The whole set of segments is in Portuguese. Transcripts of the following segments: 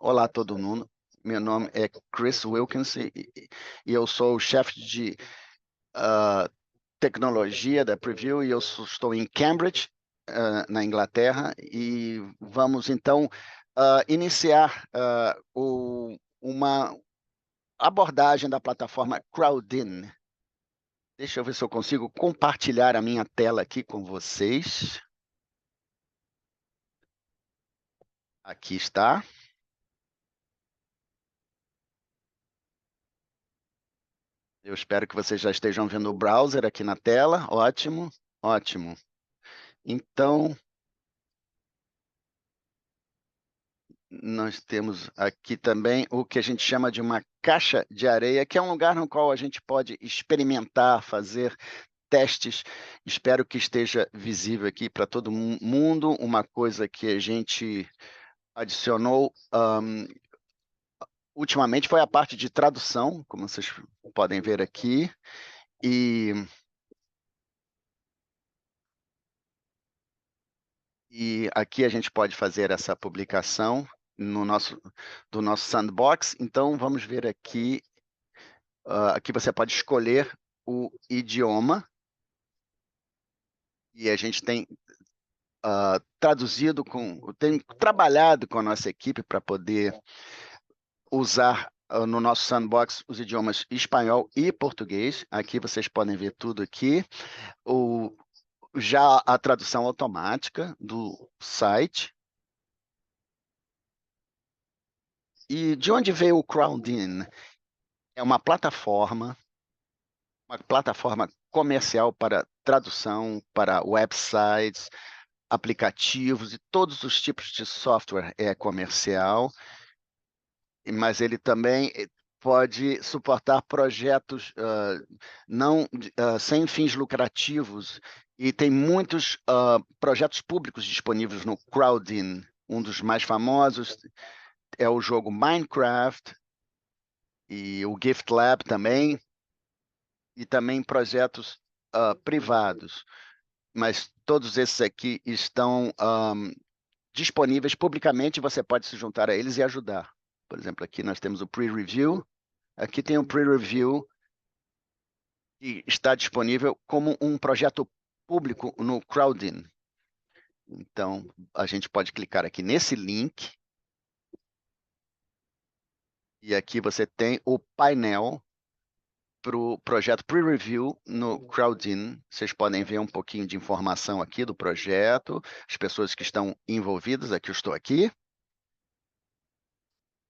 Olá, todo mundo. Meu nome é Chris Wilkins e eu sou o chefe de ah, tecnologia da Preview e estou em Cambridge, na Inglaterra, e vamos então iniciar uma abordagem da plataforma Crowdin. Deixa eu ver se eu consigo compartilhar a minha tela aqui com vocês. Aqui está. Eu espero que vocês já estejam vendo o browser aqui na tela. Ótimo, ótimo. Então, nós temos aqui também o que a gente chama de uma caixa de areia, que é um lugar no qual a gente pode experimentar, fazer testes. Espero que esteja visível aqui para todo mundo. Uma coisa que a gente adicionou ultimamente foi a parte de tradução, como vocês podem ver aqui. E aqui a gente pode fazer essa publicação do nosso sandbox. Então, vamos ver aqui. Aqui você pode escolher o idioma. E a gente tem tem trabalhado com a nossa equipe para poder usar no nosso sandbox os idiomas espanhol e português. Aqui vocês podem ver tudo aqui. Já a tradução automática do site. E de onde veio o Crowdin? É uma plataforma comercial para tradução, para websites, aplicativos e todos os tipos de software comercial, mas ele também pode suportar projetos não sem fins lucrativos, e tem muitos projetos públicos disponíveis no Crowdin. Um dos mais famosos é o jogo Minecraft e o GiftLab também, e também projetos privados, mas todos esses aqui estão disponíveis publicamente, você pode se juntar a eles e ajudar. Por exemplo, aqui nós temos o Pre-Review, aqui tem o Pre-Review que está disponível como um projeto público no Crowdin. Então, a gente pode clicar aqui nesse link, e aqui você tem o painel para o projeto Pre-Review no Crowdin. Vocês podem ver um pouquinho de informação aqui do projeto, as pessoas que estão envolvidas, aqui eu estou aqui,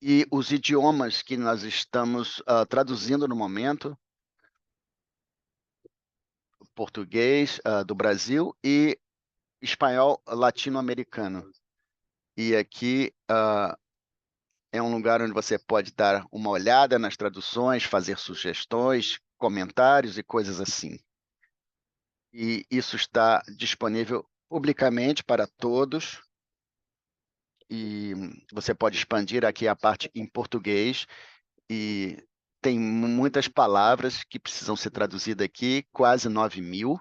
e os idiomas que nós estamos traduzindo no momento: português do Brasil e espanhol latino-americano. E aqui é um lugar onde você pode dar uma olhada nas traduções, fazer sugestões, comentários e coisas assim. E isso está disponível publicamente para todos. E você pode expandir aqui a parte em português, e tem muitas palavras que precisam ser traduzidas aqui, quase 9.000.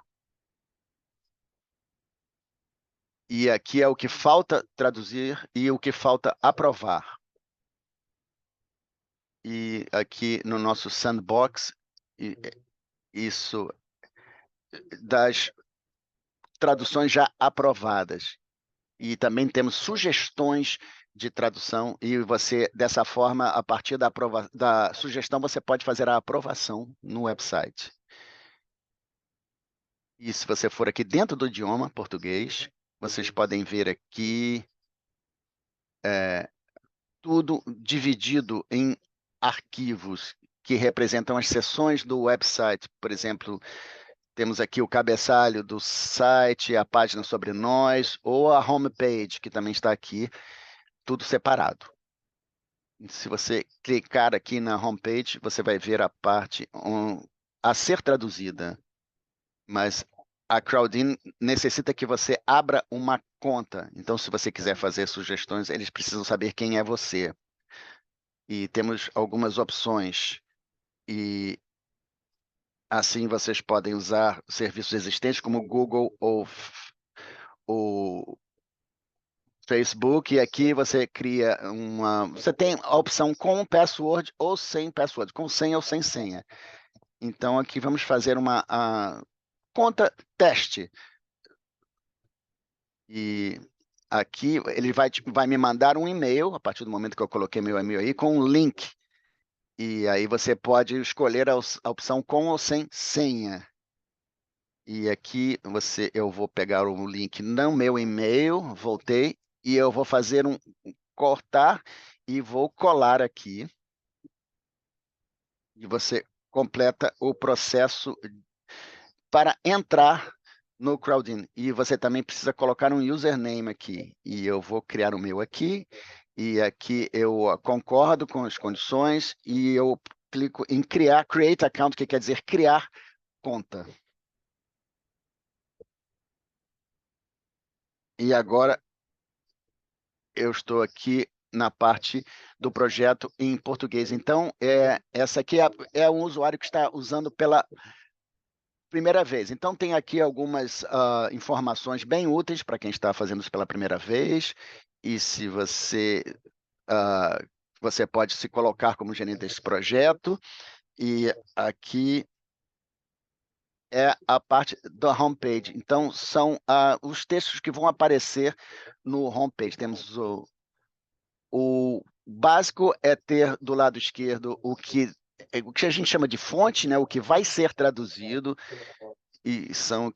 E aqui é o que falta traduzir e o que falta aprovar. E aqui no nosso sandbox, isso das traduções já aprovadas. E também temos sugestões de tradução, e você, dessa forma, a partir da sugestão, você pode fazer a aprovação no website. E se você for aqui dentro do idioma português, vocês podem ver aqui tudo dividido em arquivos que representam as seções do website. Por exemplo, temos aqui o cabeçalho do site, a página sobre nós, ou a homepage, que também está aqui, tudo separado. Se você clicar aqui na homepage, você vai ver a parte a ser traduzida, mas a Crowdin necessita que você abra uma conta. Então, se você quiser fazer sugestões, eles precisam saber quem é você. E temos algumas opções, e assim vocês podem usar serviços existentes como o Google ou Facebook, e aqui você cria você tem a opção com password ou sem password, com senha ou sem senha. Então, aqui vamos fazer uma conta teste. E aqui ele vai me mandar um e-mail, a partir do momento que eu coloquei meu e-mail aí, com um link. E aí você pode escolher a opção com ou sem senha. E aqui eu vou pegar o link no meu e-mail, voltei, e eu vou fazer cortar e vou colar aqui. E você completa o processo para entrar no Crowdin. E você também precisa colocar um username aqui. E eu vou criar o meu aqui. E aqui eu concordo com as condições e eu clico em criar, create account, que quer dizer criar conta. E agora eu estou aqui na parte do projeto em português. Então, essa aqui é um usuário que está usando pela primeira vez. Então, tem aqui algumas informações bem úteis para quem está fazendo isso pela primeira vez. E se você pode se colocar como gerente desse projeto. E aqui é a parte da homepage. Então, são os textos que vão aparecer no homepage. Temos o básico é ter do lado esquerdo o que a gente chama de fonte, né? O que vai ser traduzido. E são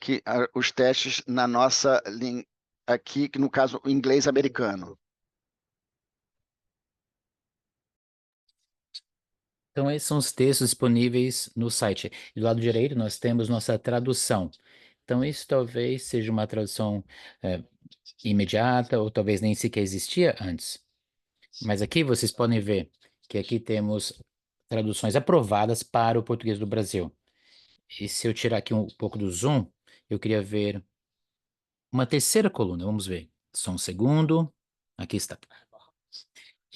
os testes na nossa língua, aqui, no caso, o inglês americano. Então, esses são os textos disponíveis no site. E do lado direito, nós temos nossa tradução. Então, isso talvez seja uma tradução imediata, ou talvez nem sequer existia antes. Mas aqui vocês podem ver que aqui temos traduções aprovadas para o português do Brasil. E se eu tirar aqui um pouco do zoom, eu queria ver uma terceira coluna. Vamos ver. Só um segundo. Aqui está.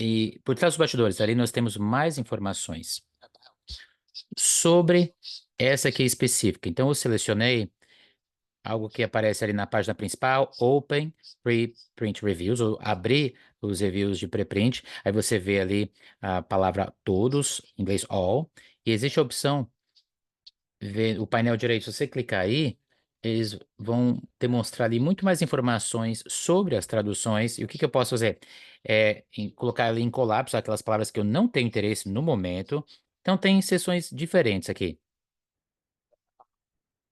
E por trás dos bastidores, ali nós temos mais informações sobre essa aqui específica. Então, eu selecionei algo que aparece ali na página principal, Open Preprint Reviews, ou abrir os reviews de preprint. Aí você vê ali a palavra todos, em inglês all, e existe a opção, ver o painel direito, se você clicar aí, eles vão demonstrar ali muito mais informações sobre as traduções. E o que que eu posso fazer? Colocar ali em colapso aquelas palavras que eu não tenho interesse no momento. Então, tem seções diferentes aqui.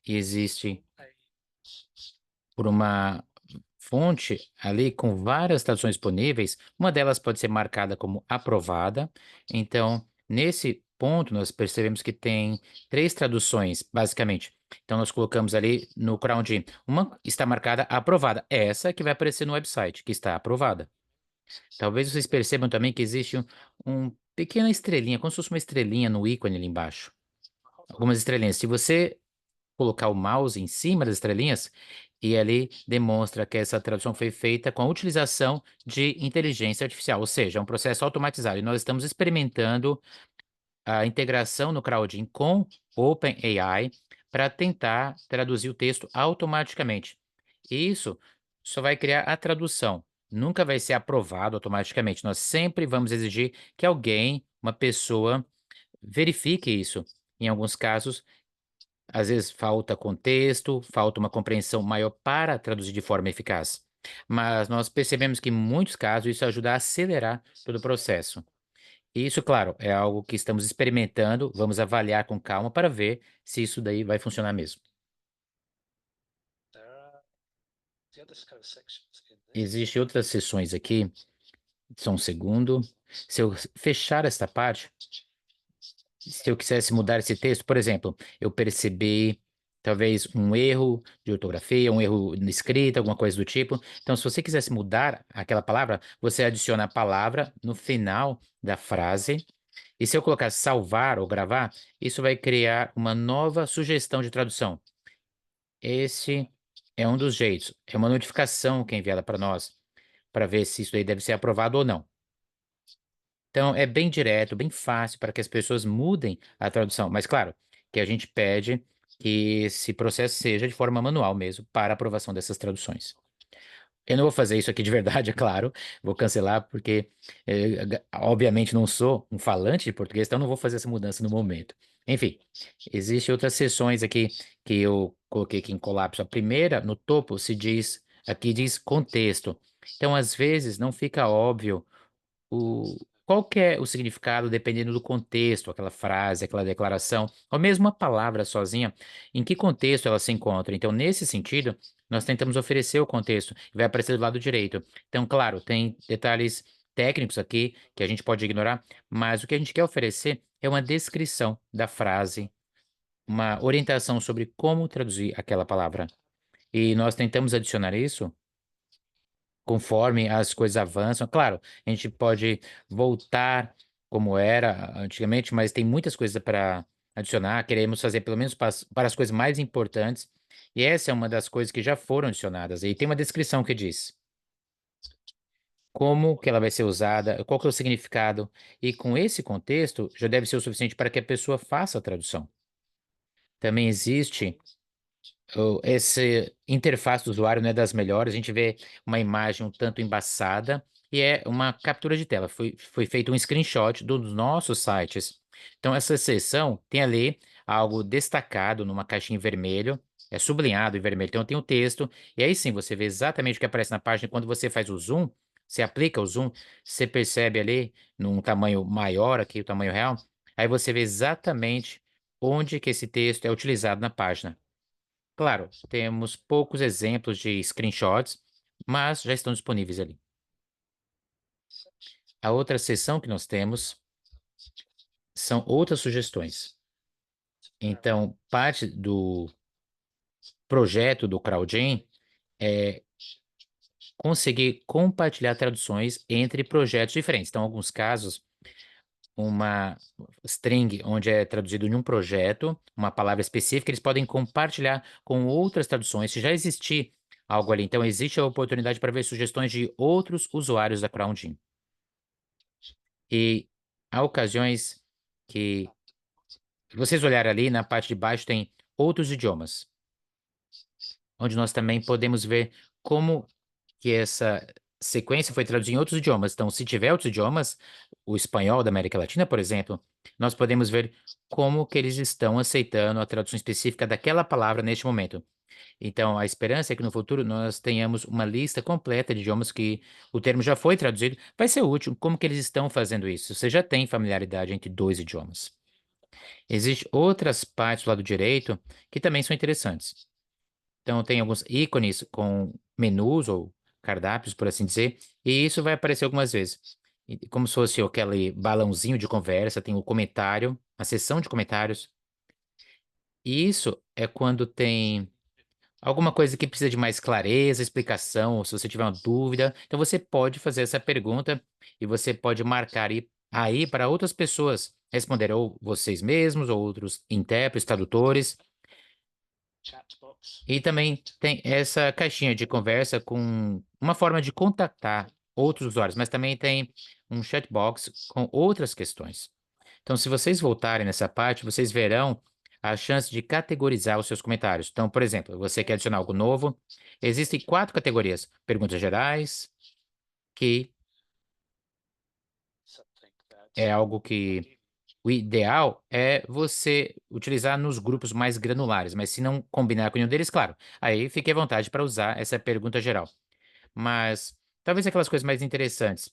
E existe por uma fonte ali com várias traduções disponíveis, uma delas pode ser marcada como aprovada. Então, nesse ponto, nós percebemos que tem três traduções, basicamente. Então, nós colocamos ali no CrownGym, uma está marcada aprovada, essa que vai aparecer no website, que está aprovada. Talvez vocês percebam também que existe um pequena estrelinha, como se fosse uma estrelinha no ícone ali embaixo. Algumas estrelinhas. Se você colocar o mouse em cima das estrelinhas e ali demonstra que essa tradução foi feita com a utilização de inteligência artificial, ou seja, é um processo automatizado. E nós estamos experimentando a integração no Crowdin com OpenAI para tentar traduzir o texto automaticamente. E isso só vai criar a tradução. Nunca vai ser aprovado automaticamente. Nós sempre vamos exigir que alguém, uma pessoa, verifique isso. Em alguns casos, às vezes falta contexto, falta uma compreensão maior para traduzir de forma eficaz. Mas nós percebemos que em muitos casos isso ajuda a acelerar todo o processo. E isso, claro, é algo que estamos experimentando, vamos avaliar com calma para ver se isso daí vai funcionar mesmo. Existem outras seções aqui, só um segundo. Se eu fechar esta parte, se eu quisesse mudar esse texto, por exemplo, eu percebi talvez um erro de ortografia, um erro na escrita, alguma coisa do tipo. Então, se você quisesse mudar aquela palavra, você adiciona a palavra no final da frase. E se eu colocar salvar ou gravar, isso vai criar uma nova sugestão de tradução. Esse é um dos jeitos. É uma notificação que é enviada para nós, para ver se isso aí deve ser aprovado ou não. Então, é bem direto, bem fácil para que as pessoas mudem a tradução. Mas, claro, que a gente pede que esse processo seja de forma manual mesmo, para aprovação dessas traduções. Eu não vou fazer isso aqui de verdade, é claro. Vou cancelar porque, obviamente, não sou um falante de português, então não vou fazer essa mudança no momento. Enfim, existem outras seções aqui que eu coloquei aqui em colapso. A primeira, no topo, aqui diz contexto. Então, às vezes, não fica óbvio qual que é o significado dependendo do contexto, aquela frase, aquela declaração, ou mesmo uma palavra sozinha, em que contexto ela se encontra. Então, nesse sentido, nós tentamos oferecer o contexto, e vai aparecer do lado direito. Então, claro, tem detalhes técnicos aqui que a gente pode ignorar, mas o que a gente quer oferecer é uma descrição da frase, uma orientação sobre como traduzir aquela palavra. E nós tentamos adicionar isso conforme as coisas avançam. Claro, a gente pode voltar como era antigamente, mas tem muitas coisas para adicionar. Queremos fazer pelo menos para as coisas mais importantes. E essa é uma das coisas que já foram adicionadas. E tem uma descrição que diz como que ela vai ser usada, qual que é o significado. E com esse contexto, já deve ser o suficiente para que a pessoa faça a tradução. Também existe essa interface do usuário não é das melhores, a gente vê uma imagem um tanto embaçada e é uma captura de tela. Foi feito um screenshot dos nossos sites. Então, essa seção tem ali algo destacado numa caixinha em vermelho, é sublinhado em vermelho, então tem o texto, e aí sim você vê exatamente o que aparece na página. Quando você faz o zoom, você aplica o zoom, você percebe ali num tamanho maior, aqui o tamanho real, aí você vê exatamente onde que esse texto é utilizado na página. Claro, temos poucos exemplos de screenshots, mas já estão disponíveis ali. A outra seção que nós temos são outras sugestões. Então, parte do projeto do CrowdGen é conseguir compartilhar traduções entre projetos diferentes. Então, em alguns casos, uma string onde é traduzido em um projeto, uma palavra específica, eles podem compartilhar com outras traduções, se já existir algo ali. Então, existe a oportunidade para ver sugestões de outros usuários da CrowdGen. E há ocasiões que vocês olharem ali na parte de baixo tem outros idiomas, onde nós também podemos ver como que essa sequência foi traduzida em outros idiomas. Então, se tiver outros idiomas, o espanhol da América Latina, por exemplo, nós podemos ver como que eles estão aceitando a tradução específica daquela palavra neste momento. Então, a esperança é que no futuro nós tenhamos uma lista completa de idiomas que o termo já foi traduzido. Vai ser útil. Como que eles estão fazendo isso? Você já tem familiaridade entre dois idiomas. Existem outras partes do lado direito que também são interessantes. Então, tem alguns ícones com menus ou cardápios, por assim dizer, e isso vai aparecer algumas vezes. Como se fosse aquele balãozinho de conversa, tem o comentário, a seção de comentários. E isso é quando tem alguma coisa que precisa de mais clareza, explicação, ou se você tiver uma dúvida, então você pode fazer essa pergunta e você pode marcar aí para outras pessoas responder, ou vocês mesmos, ou outros intérpretes, tradutores. E também tem essa caixinha de conversa com uma forma de contactar outros usuários, mas também tem um chatbox com outras questões. Então, se vocês voltarem nessa parte, vocês verão a chance de categorizar os seus comentários. Então, por exemplo, você quer adicionar algo novo, existem 4 categorias: perguntas gerais, que é algo que o ideal é você utilizar nos grupos mais granulares, mas se não combinar com nenhum deles, claro, aí fique à vontade para usar essa pergunta geral. Mas talvez aquelas coisas mais interessantes.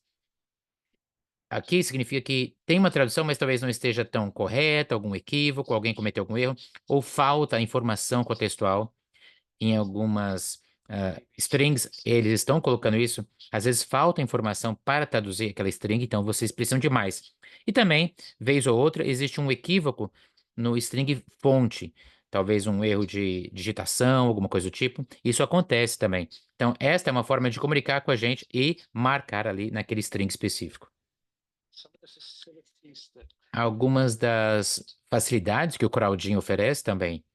Aqui significa que tem uma tradução, mas talvez não esteja tão correta, algum equívoco, alguém cometeu algum erro, ou falta informação contextual em algumas strings, eles estão colocando isso. Às vezes falta informação para traduzir aquela string, então vocês precisam de mais. E também, vez ou outra, existe um equívoco no string fonte, talvez um erro de digitação, alguma coisa do tipo. Isso acontece também. Então, esta é uma forma de comunicar com a gente e marcar ali naquele string específico. Algumas das facilidades que o Crowdin oferece também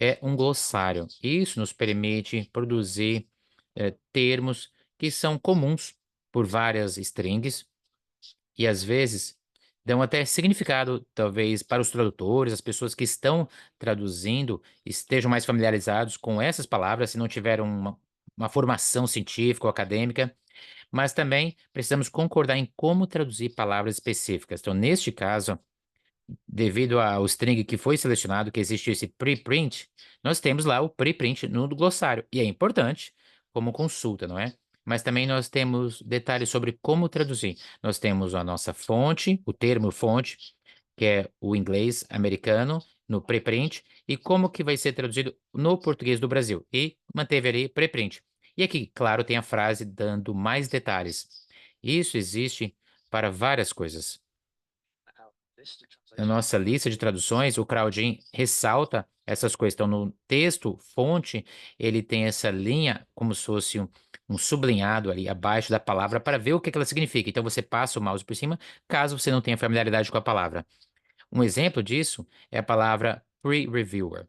é um glossário. Isso nos permite produzir termos que são comuns por várias strings e às vezes dão até significado, talvez, para os tradutores, as pessoas que estão traduzindo estejam mais familiarizados com essas palavras, se não tiveram uma formação científica ou acadêmica, mas também precisamos concordar em como traduzir palavras específicas. Então, neste caso, devido ao string que foi selecionado, que existe esse preprint, nós temos lá o preprint no glossário. E é importante como consulta, não é? Mas também nós temos detalhes sobre como traduzir. Nós temos a nossa fonte, o termo fonte, que é o inglês americano, no preprint, e como que vai ser traduzido no português do Brasil. E manteve ali preprint. E aqui, claro, tem a frase dando mais detalhes. Isso existe para várias coisas. Na nossa lista de traduções, o Crowdin ressalta essas coisas. Então, no texto, fonte, ele tem essa linha como se fosse um sublinhado ali abaixo da palavra para ver o que ela significa. Então, você passa o mouse por cima, caso você não tenha familiaridade com a palavra. Um exemplo disso é a palavra pre-reviewer.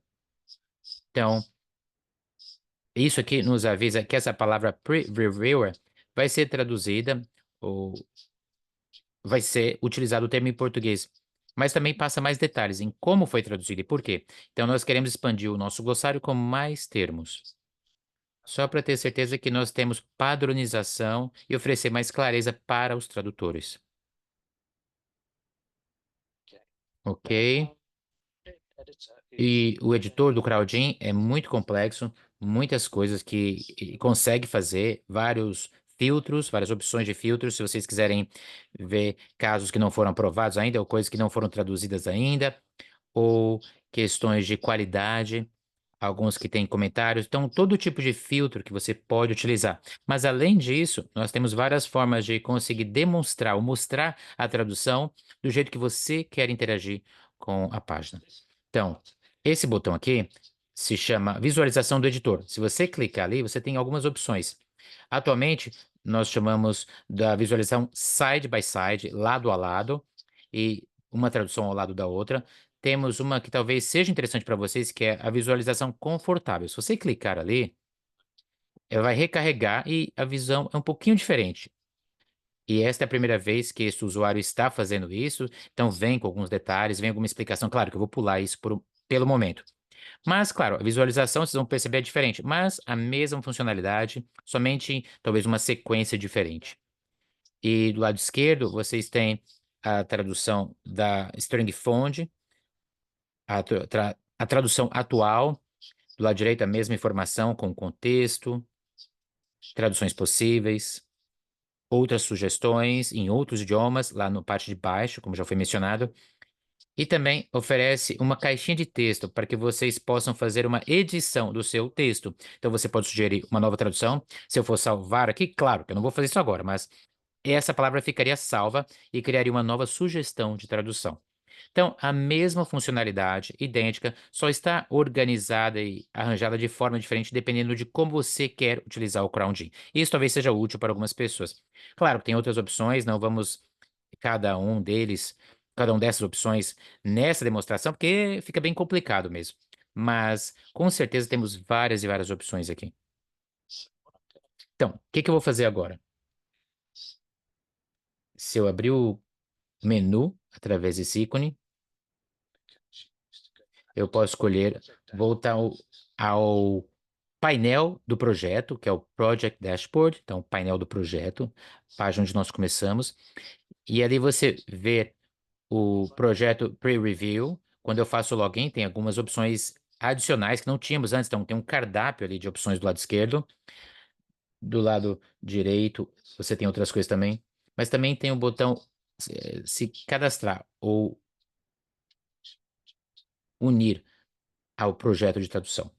Então, isso aqui nos avisa que essa palavra pre-reviewer vai ser traduzida ou vai ser utilizado o termo em português, mas também passa mais detalhes em como foi traduzido e por quê. Então, nós queremos expandir o nosso glossário com mais termos, só para ter certeza que nós temos padronização e oferecer mais clareza para os tradutores. Ok? E o editor do Crowdin é muito complexo, muitas coisas que ele consegue fazer, vários filtros, várias opções de filtros, se vocês quiserem ver casos que não foram aprovados ainda, ou coisas que não foram traduzidas ainda, ou questões de qualidade, alguns que têm comentários. Então, todo tipo de filtro que você pode utilizar. Mas, além disso, nós temos várias formas de conseguir demonstrar ou mostrar a tradução do jeito que você quer interagir com a página. Então, esse botão aqui se chama visualização do editor. Se você clicar ali, você tem algumas opções. Atualmente, nós chamamos da visualização side by side, lado a lado, e uma tradução ao lado da outra. Temos uma que talvez seja interessante para vocês, que é a visualização confortável. Se você clicar ali, ela vai recarregar e a visão é um pouquinho diferente. E esta é a primeira vez que esse usuário está fazendo isso, então vem com alguns detalhes, vem alguma explicação. Claro que eu vou pular isso pelo momento. Mas, claro, a visualização vocês vão perceber é diferente, mas a mesma funcionalidade, somente talvez uma sequência diferente. E do lado esquerdo, vocês têm a tradução da string font, a tradução atual. Do lado direito, a mesma informação com contexto, traduções possíveis, outras sugestões em outros idiomas, lá no parte de baixo, como já foi mencionado. E também oferece uma caixinha de texto para que vocês possam fazer uma edição do seu texto. Então, você pode sugerir uma nova tradução. Se eu for salvar aqui, claro que eu não vou fazer isso agora, mas essa palavra ficaria salva e criaria uma nova sugestão de tradução. Então, a mesma funcionalidade, idêntica, só está organizada e arranjada de forma diferente dependendo de como você quer utilizar o CrownGen. Isso talvez seja útil para algumas pessoas. Claro, tem outras opções, não vamos cada um deles, cada um dessas opções nessa demonstração, porque fica bem complicado mesmo. Mas, com certeza, temos várias e várias opções aqui. Então, o que que eu vou fazer agora? Se eu abrir o menu através desse ícone, eu posso escolher voltar ao painel do projeto, que é o Project Dashboard, então, painel do projeto, página onde nós começamos, e ali você vê o projeto Pre-Review. Quando eu faço o login, tem algumas opções adicionais que não tínhamos antes, então tem um cardápio ali de opções do lado esquerdo, do lado direito, você tem outras coisas também, mas também tem o botão se cadastrar ou unir ao projeto de tradução.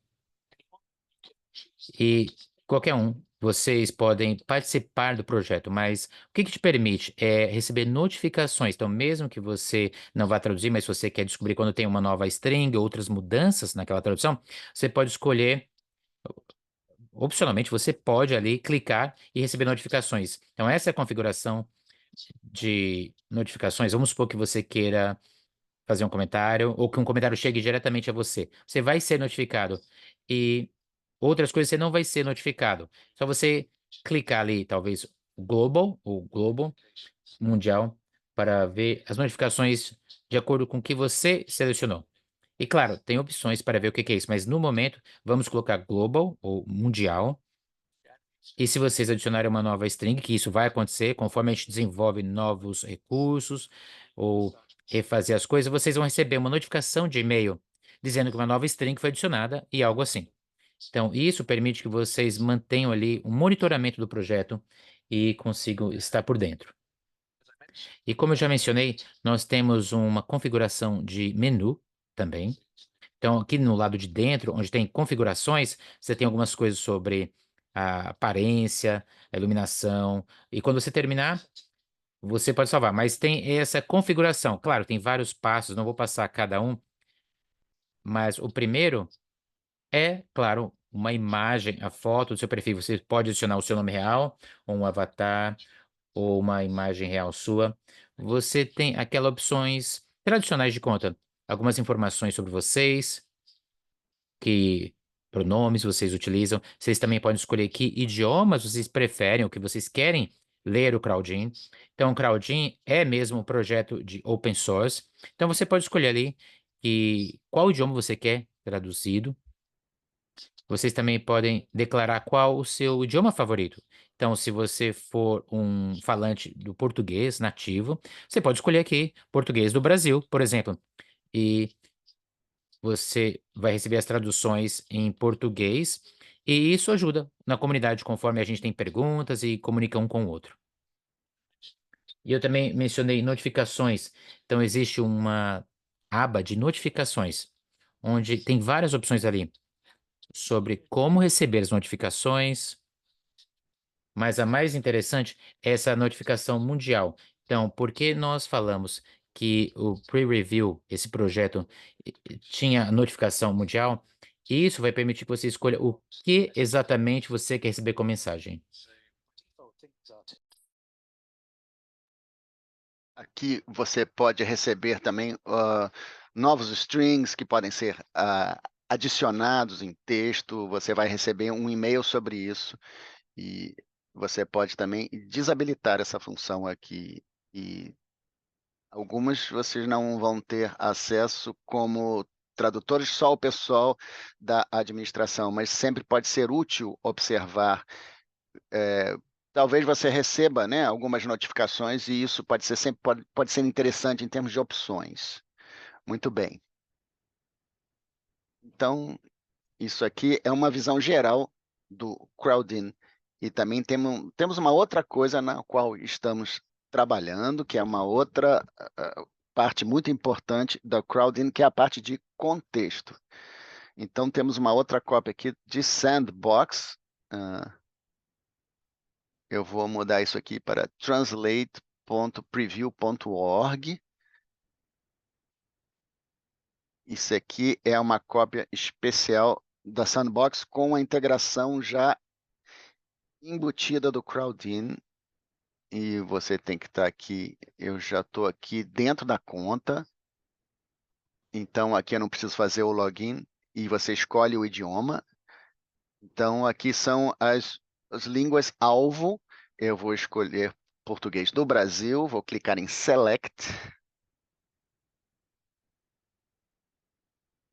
E qualquer um, vocês podem participar do projeto, mas o que que te permite é receber notificações. Então, mesmo que você não vá traduzir, mas se você quer descobrir quando tem uma nova string, outras mudanças naquela tradução, você pode escolher, opcionalmente, você pode ali clicar e receber notificações. Então, essa é a configuração de notificações. Vamos supor que você queira fazer um comentário, ou que um comentário chegue diretamente a você. Você vai ser notificado. E outras coisas você não vai ser notificado. Só você clicar ali, talvez, o Global Mundial, para ver as notificações de acordo com o que você selecionou. E claro, tem opções para ver o que que é isso, mas no momento, vamos colocar Global ou Mundial. E se vocês adicionarem uma nova string, que isso vai acontecer conforme a gente desenvolve novos recursos ou refazer as coisas, vocês vão receber uma notificação de e-mail dizendo que uma nova string foi adicionada e algo assim. Então, isso permite que vocês mantenham ali um monitoramento do projeto e consigam estar por dentro. E como eu já mencionei, nós temos uma configuração de menu também. Então, aqui no lado de dentro, onde tem configurações, você tem algumas coisas sobre a aparência, a iluminação. E quando você terminar, você pode salvar. Mas tem essa configuração. Claro, tem vários passos, não vou passar cada um. Mas o primeiro é, claro, uma imagem, a foto do seu perfil. Você pode adicionar o seu nome real, ou um avatar, ou uma imagem real sua. Você tem aquelas opções tradicionais de conta. Algumas informações sobre vocês, que pronomes vocês utilizam. Vocês também podem escolher que idiomas vocês preferem, o que vocês querem ler o Crowdin. Então, o Crowdin é mesmo um projeto de open source. Então, você pode escolher ali qual idioma você quer traduzido. Vocês também podem declarar qual o seu idioma favorito. Então, se você for um falante do português nativo, você pode escolher aqui português do Brasil, por exemplo. E você vai receber as traduções em português, e isso ajuda na comunidade conforme a gente tem perguntas e comunica um com o outro. E eu também mencionei notificações. Então, existe uma aba de notificações, onde tem várias opções ali sobre como receber as notificações, mas a mais interessante é essa notificação mundial. Então, por que nós falamos que o pre-review, esse projeto, tinha notificação mundial? Isso vai permitir que você escolha o que exatamente você quer receber como mensagem. Aqui você pode receber também novos strings que podem ser adicionados em texto. Você vai receber um e-mail sobre isso e você pode também desabilitar essa função aqui. E algumas vocês não vão ter acesso como tradutores, só o pessoal da administração, mas sempre pode ser útil observar. Talvez você receba, né, algumas notificações e isso pode ser sempre pode ser interessante em termos de opções. Muito bem. Então, isso aqui é uma visão geral do Crowdin. E também temos uma outra coisa na qual estamos trabalhando, que é uma outra parte muito importante da Crowdin, que é a parte de contexto. Então, temos uma outra cópia aqui de Sandbox. Eu vou mudar isso aqui para translate.preview.org. Isso aqui é uma cópia especial da Sandbox com a integração já embutida do Crowdin. E você tem que estar aqui, eu já estou aqui dentro da conta. Então, aqui eu não preciso fazer o login e você escolhe o idioma. Então, aqui são as línguas-alvo. Eu vou escolher português do Brasil, vou clicar em Select.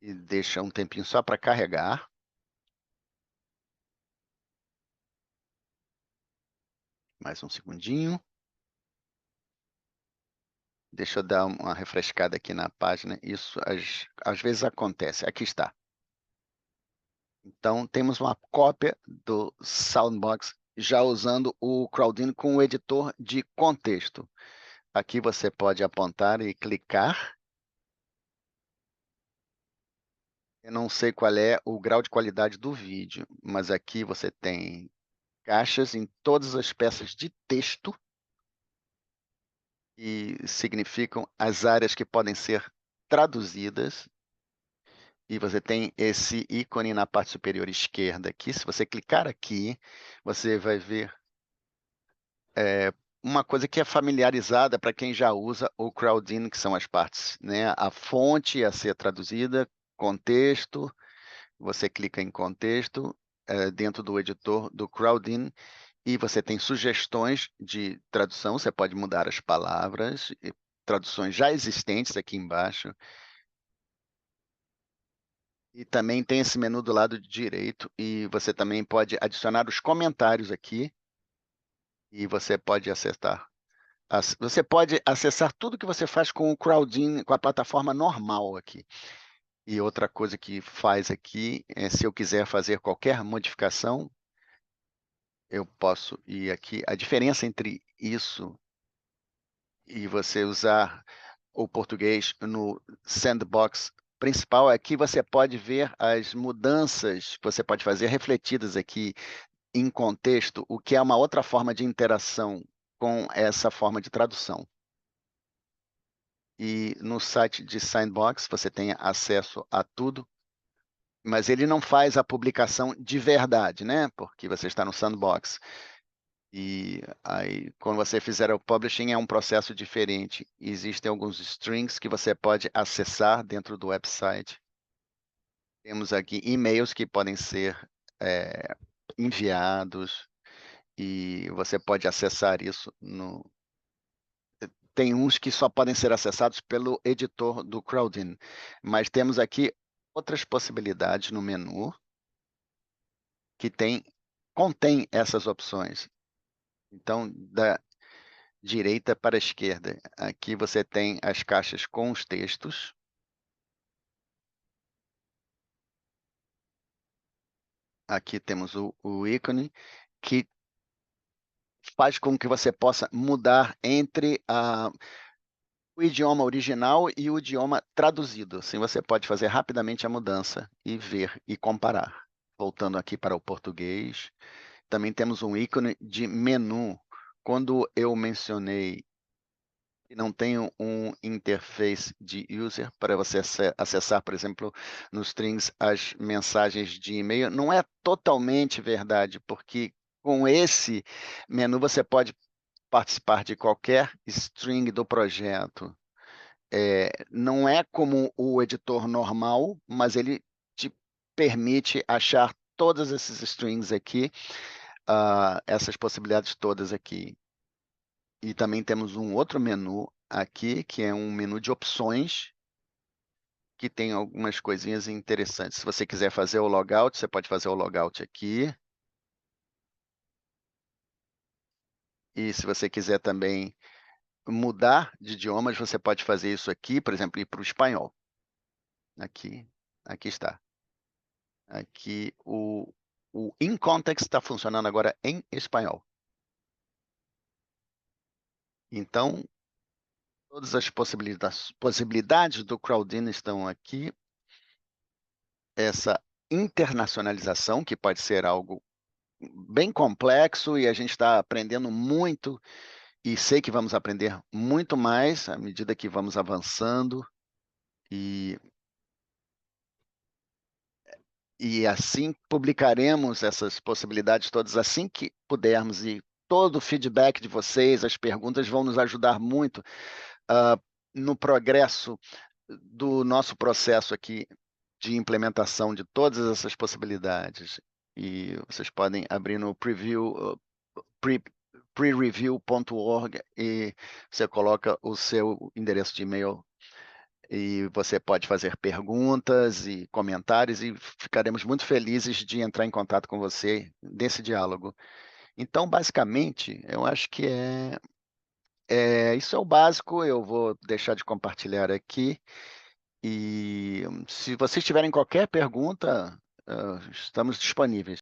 E deixa um tempinho só para carregar. Mais um segundinho. Deixa eu dar uma refrescada aqui na página. Isso às vezes acontece. Aqui está. Então, temos uma cópia do Soundbox já usando o Crowdin com o editor de contexto. Aqui você pode apontar e clicar. Eu não sei qual é o grau de qualidade do vídeo, mas aqui você tem caixas em todas as peças de texto que significam as áreas que podem ser traduzidas. E você tem esse ícone na parte superior esquerda aqui. Se você clicar aqui, você vai ver uma coisa que é familiarizada para quem já usa o Crowdin, que são as partes, né? A fonte a ser traduzida, contexto, você clica em contexto dentro do editor do Crowdin e você tem sugestões de tradução, você pode mudar as palavras, traduções já existentes aqui embaixo. E também tem esse menu do lado direito, e você também pode adicionar os comentários aqui, e você pode acessar. Você pode acessar tudo que você faz com o Crowdin, com a plataforma normal aqui. E outra coisa que faz aqui, se eu quiser fazer qualquer modificação, eu posso ir aqui. A diferença entre isso e você usar o português no sandbox principal é que você pode ver as mudanças que você pode fazer refletidas aqui em contexto, o que é uma outra forma de interação com essa forma de tradução. E no site de Sandbox você tem acesso a tudo, mas ele não faz a publicação de verdade, né? Porque você está no Sandbox. E aí, quando você fizer o publishing, é um processo diferente. Existem alguns strings que você pode acessar dentro do website. Temos aqui e-mails que podem ser enviados, e você pode acessar isso no... Tem uns que só podem ser acessados pelo editor do Crowdin, mas temos aqui outras possibilidades no menu que contém essas opções. Então, da direita para a esquerda, aqui você tem as caixas com os textos. Aqui temos o ícone, que faz com que você possa mudar entre o idioma original e o idioma traduzido. Assim você pode fazer rapidamente a mudança e ver e comparar. Voltando aqui para o português, também temos um ícone de menu. Quando eu mencionei que não tem um interface de user para você acessar, por exemplo, nos strings, as mensagens de e-mail, não é totalmente verdade, porque com esse menu você pode participar de qualquer string do projeto. Não é como o editor normal, mas ele te permite achar todas esses strings aqui, essas possibilidades todas aqui. E também temos um outro menu aqui, que é um menu de opções, que tem algumas coisinhas interessantes. Se você quiser fazer o logout, você pode fazer o logout aqui. E se você quiser também mudar de idiomas, você pode fazer isso aqui, por exemplo, ir para o espanhol. Aqui está. Aqui o In Context está funcionando agora em espanhol. Então, todas as possibilidades do Crowdin estão aqui. Essa internacionalização, que pode ser algo bem complexo, e a gente está aprendendo muito, e sei que vamos aprender muito mais à medida que vamos avançando, e assim publicaremos essas possibilidades todas assim que pudermos, e todo o feedback de vocês, as perguntas vão nos ajudar muito no progresso do nosso processo aqui de implementação de todas essas possibilidades. E vocês podem abrir no prereview.org, e você coloca o seu endereço de e-mail, e você pode fazer perguntas e comentários, e ficaremos muito felizes de entrar em contato com você nesse diálogo. Então, basicamente, eu acho que isso é o básico. Eu vou deixar de compartilhar aqui, e se vocês tiverem qualquer pergunta, estamos disponíveis.